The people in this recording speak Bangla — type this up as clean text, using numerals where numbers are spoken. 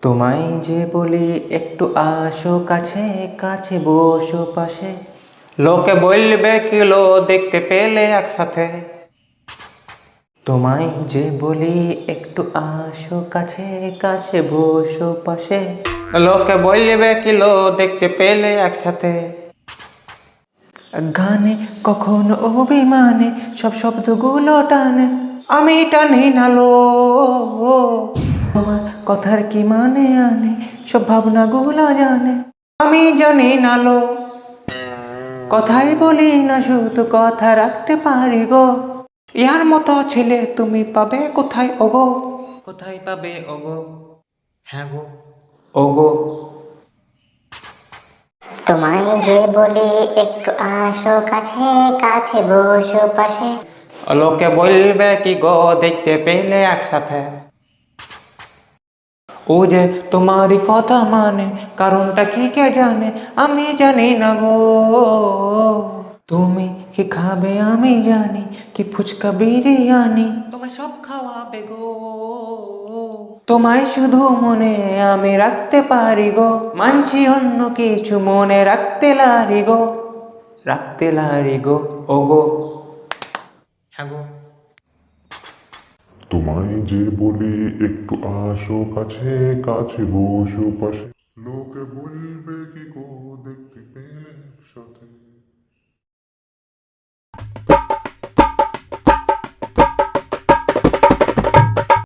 তোমায় যে বলি একটু আসো কাছে, কাছে বসো পাশে, লোকে বলবে কিলো দেখতে পেলে একসাথে। তোমায় যে বলি একটু আসো কাছে, কাছে বসো পাশে, লোকে বলবে কিলো দেখতে পেলে একসাথে। গানে কখনো অভিমানে সব শব্দগুলো টানে, আমি টানি না লো। তোমার কথার কি মানে আনে, সব ভাবনাগুলো জানে, আমি জানি না লো। কথাই বলি না শুধু কথা রাখতে পারি গো, ইয়ার মতো ছেলে তুমি পাবে কোথায় ওগো? কোথায় পাবে ওগো? হ্যাঁ গো, ওগো। তোমায় যে বলি একটু আসো কাছে, কাছে বসো পাশে। লোকে বলবে কি গো দেখতে পেলে একসাথে। ও যে তোমারই কথা মানে, কারণটা কি কে জানে, আমি জানি না গো। তুমি কি খাবে আমি জানি, কি ফুচকা বিরিয়ানি তোমায় সব খাওয়াবে গো। তোমায় শুধু মনে আমি রাখতে পারি গো, মানছি অন্য কিছু মনে রাখতে লারি গো, রাখতে লারি গো, ও গো। হ্যাঁ গো। তোমায় যে বলি একটু আসো কাছে, কাছে বসো পাশে, লোকে বলবে কি